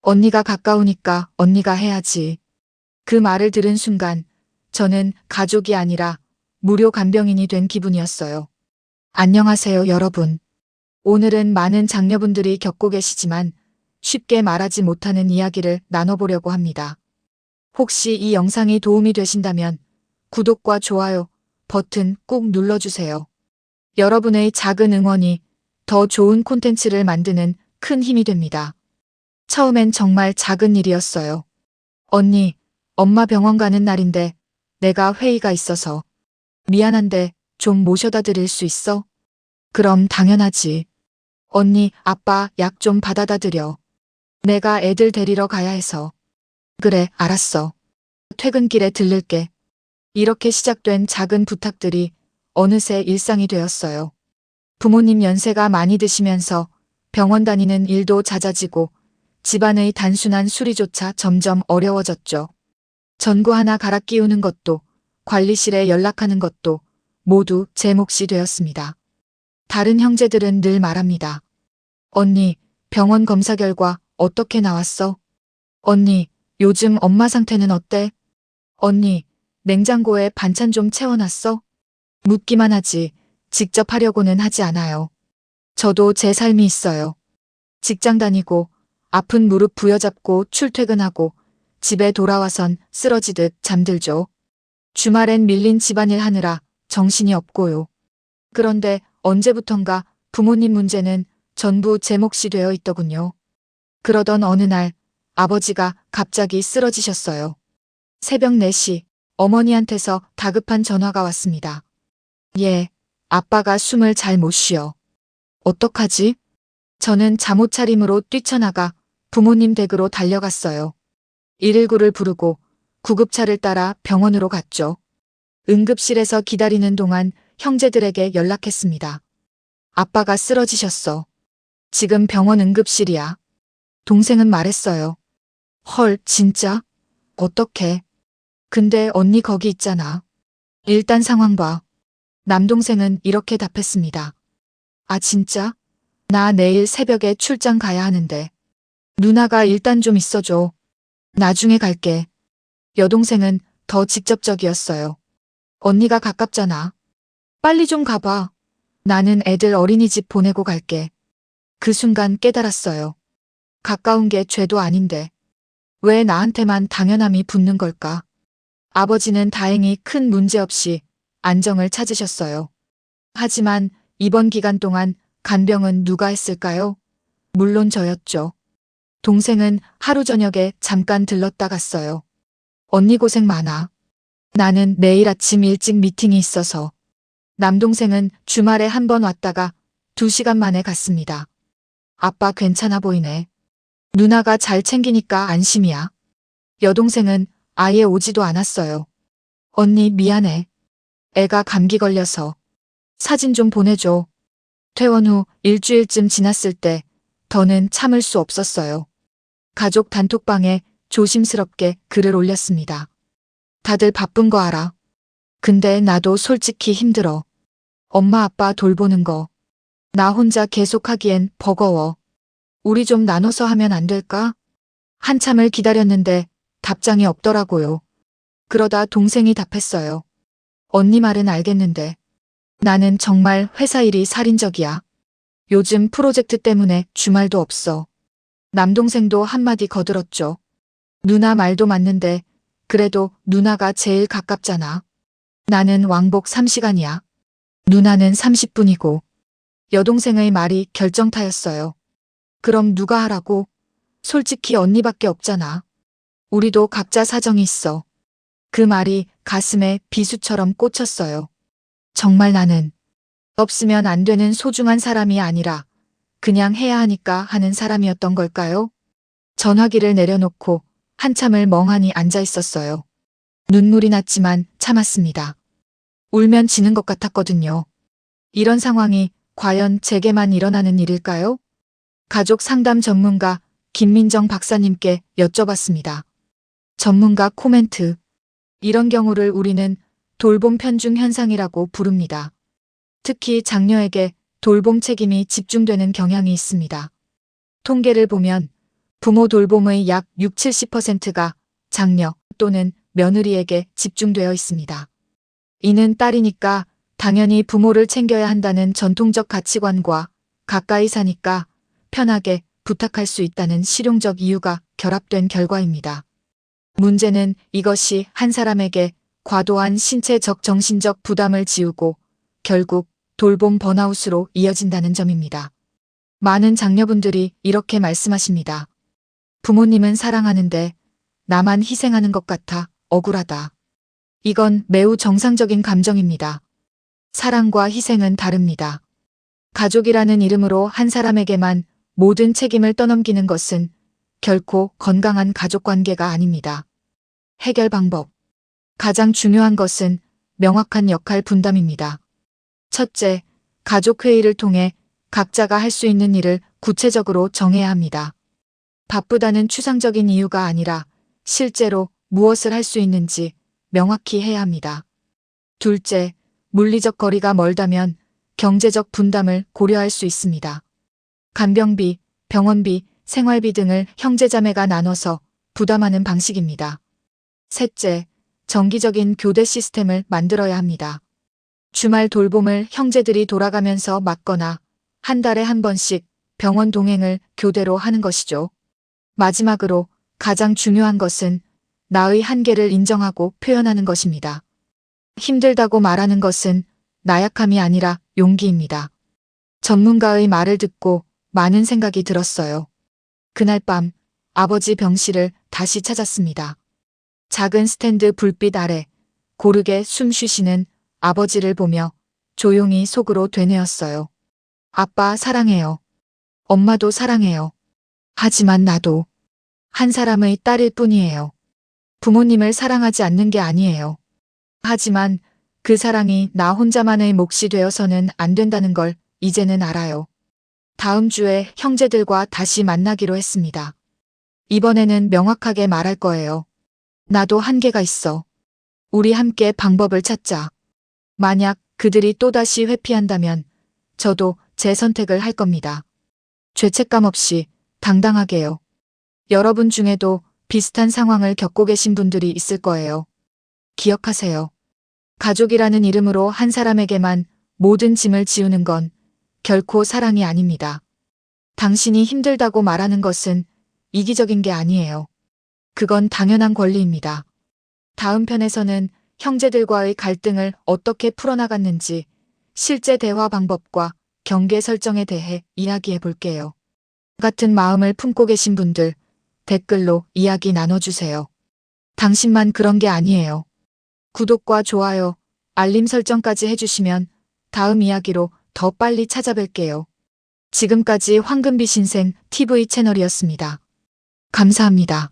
언니가 가까우니까 언니가 해야지. 그 말을 들은 순간 저는 가족이 아니라 무료 간병인이 된 기분이었어요. 안녕하세요, 여러분. 오늘은 많은 장녀분들이 겪고 계시지만 쉽게 말하지 못하는 이야기를 나눠보려고 합니다. 혹시 이 영상이 도움이 되신다면 구독과 좋아요 버튼 꼭 눌러주세요. 여러분의 작은 응원이 더 좋은 콘텐츠를 만드는 큰 힘이 됩니다. 처음엔 정말 작은 일이었어요. 언니, 엄마 병원 가는 날인데 내가 회의가 있어서 미안한데 좀 모셔다 드릴 수 있어? 그럼 당연하지. 언니, 아빠 약 좀 받아다 드려. 내가 애들 데리러 가야 해서. 그래, 알았어. 퇴근길에 들를게. 이렇게 시작된 작은 부탁들이 어느새 일상이 되었어요. 부모님 연세가 많이 드시면서 병원 다니는 일도 잦아지고 집안의 단순한 수리조차 점점 어려워졌죠. 전구 하나 갈아 끼우는 것도 관리실에 연락하는 것도 모두 제 몫이 되었습니다. 다른 형제들은 늘 말합니다. 언니, 병원 검사 결과 어떻게 나왔어? 언니, 요즘 엄마 상태는 어때? 언니, 냉장고에 반찬 좀 채워놨어? 묻기만 하지 직접 하려고는 하지 않아요. 저도 제 삶이 있어요. 직장 다니고 아픈 무릎 부여잡고 출퇴근하고 집에 돌아와선 쓰러지듯 잠들죠. 주말엔 밀린 집안일 하느라 정신이 없고요. 그런데 언제부턴가 부모님 문제는 전부 제 몫이 되어 있더군요. 그러던 어느 날 아버지가 갑자기 쓰러지셨어요. 새벽 4시 어머니한테서 다급한 전화가 왔습니다. 예, 아빠가 숨을 잘 못 쉬어. 어떡하지? 저는 잠옷 차림으로 뛰쳐나가 부모님 댁으로 달려갔어요. 119를 부르고 구급차를 따라 병원으로 갔죠. 응급실에서 기다리는 동안 형제들에게 연락했습니다. 아빠가 쓰러지셨어. 지금 병원 응급실이야. 동생은 말했어요. 헐, 진짜? 어떡해. 근데 언니 거기 있잖아. 일단 상황 봐. 남동생은 이렇게 답했습니다. 아, 진짜? 나 내일 새벽에 출장 가야 하는데. 누나가 일단 좀 있어줘. 나중에 갈게. 여동생은 더 직접적이었어요. 언니가 가깝잖아. 빨리 좀 가봐. 나는 애들 어린이집 보내고 갈게. 그 순간 깨달았어요. 가까운 게 죄도 아닌데 왜 나한테만 당연함이 붙는 걸까? 아버지는 다행히 큰 문제 없이 안정을 찾으셨어요. 하지만 입원 기간 동안 간병은 누가 했을까요? 물론 저였죠. 동생은 하루 저녁에 잠깐 들렀다 갔어요. 언니 고생 많아. 나는 내일 아침 일찍 미팅이 있어서. 남동생은 주말에 한 번 왔다가 2시간 만에 갔습니다. 아빠 괜찮아 보이네. 누나가 잘 챙기니까 안심이야. 여동생은 아예 오지도 않았어요. 언니 미안해. 애가 감기 걸려서. 사진 좀 보내줘. 퇴원 후 일주일쯤 지났을 때 더는 참을 수 없었어요. 가족 단톡방에 조심스럽게 글을 올렸습니다. 다들 바쁜 거 알아. 근데 나도 솔직히 힘들어. 엄마 아빠 돌보는 거. 나 혼자 계속하기엔 버거워. 우리 좀 나눠서 하면 안 될까? 한참을 기다렸는데 답장이 없더라고요. 그러다 동생이 답했어요. 언니 말은 알겠는데 나는 정말 회사 일이 살인적이야. 요즘 프로젝트 때문에 주말도 없어. 남동생도 한마디 거들었죠. 누나 말도 맞는데 그래도 누나가 제일 가깝잖아. 나는 왕복 3시간이야. 누나는 30분이고. 여동생의 말이 결정타였어요. 그럼 누가 하라고? 솔직히 언니밖에 없잖아. 우리도 각자 사정이 있어. 그 말이 가슴에 비수처럼 꽂혔어요. 정말 나는 없으면 안 되는 소중한 사람이 아니라 그냥 해야 하니까 하는 사람이었던 걸까요? 전화기를 내려놓고 한참을 멍하니 앉아 있었어요. 눈물이 났지만 참았습니다. 울면 지는 것 같았거든요. 이런 상황이 과연 제게만 일어나는 일일까요? 가족 상담 전문가 김민정 박사님께 여쭤봤습니다. 전문가 코멘트. 이런 경우를 우리는 돌봄 편중 현상이라고 부릅니다. 특히 장녀에게 돌봄 책임이 집중되는 경향이 있습니다. 통계를 보면 부모 돌봄의 약 6, 70%가 장녀 또는 며느리에게 집중되어 있습니다. 이는 딸이니까 당연히 부모를 챙겨야 한다는 전통적 가치관과 가까이 사니까 편하게 부탁할 수 있다는 실용적 이유가 결합된 결과입니다. 문제는 이것이 한 사람에게 과도한 신체적 정신적 부담을 지우고 결국 돌봄 번아웃으로 이어진다는 점입니다. 많은 장녀분들이 이렇게 말씀하십니다. 부모님은 사랑하는데 나만 희생하는 것 같아 억울하다. 이건 매우 정상적인 감정입니다. 사랑과 희생은 다릅니다. 가족이라는 이름으로 한 사람에게만 모든 책임을 떠넘기는 것은 결코 건강한 가족 관계가 아닙니다. 해결 방법. 가장 중요한 것은 명확한 역할 분담입니다. 첫째, 가족 회의를 통해 각자가 할 수 있는 일을 구체적으로 정해야 합니다. 바쁘다는 추상적인 이유가 아니라 실제로 무엇을 할 수 있는지 명확히 해야 합니다. 둘째, 물리적 거리가 멀다면 경제적 분담을 고려할 수 있습니다. 간병비, 병원비, 생활비 등을 형제자매가 나눠서 부담하는 방식입니다. 셋째, 정기적인 교대 시스템을 만들어야 합니다. 주말 돌봄을 형제들이 돌아가면서 맡거나 한 달에 한 번씩 병원 동행을 교대로 하는 것이죠. 마지막으로 가장 중요한 것은 나의 한계를 인정하고 표현하는 것입니다. 힘들다고 말하는 것은 나약함이 아니라 용기입니다. 전문가의 말을 듣고 많은 생각이 들었어요. 그날 밤 아버지 병실을 다시 찾았습니다. 작은 스탠드 불빛 아래 고르게 숨 쉬시는 아버지를 보며 조용히 속으로 되뇌었어요. 아빠 사랑해요. 엄마도 사랑해요. 하지만 나도 한 사람의 딸일 뿐이에요. 부모님을 사랑하지 않는 게 아니에요. 하지만 그 사랑이 나 혼자만의 몫이 되어서는 안 된다는 걸 이제는 알아요. 다음 주에 형제들과 다시 만나기로 했습니다. 이번에는 명확하게 말할 거예요. 나도 한계가 있어. 우리 함께 방법을 찾자. 만약 그들이 또다시 회피한다면 저도 제 선택을 할 겁니다. 죄책감 없이 당당하게요. 여러분 중에도 비슷한 상황을 겪고 계신 분들이 있을 거예요. 기억하세요. 가족이라는 이름으로 한 사람에게만 모든 짐을 지우는 건 결코 사랑이 아닙니다. 당신이 힘들다고 말하는 것은 이기적인 게 아니에요. 그건 당연한 권리입니다. 다음 편에서는 형제들과의 갈등을 어떻게 풀어나갔는지 실제 대화 방법과 경계 설정에 대해 이야기해 볼게요. 같은 마음을 품고 계신 분들 댓글로 이야기 나눠주세요. 당신만 그런 게 아니에요. 구독과 좋아요, 알림 설정까지 해주시면 다음 이야기로 더 빨리 찾아뵐게요. 지금까지 황금비 신생 TV 채널이었습니다. 감사합니다.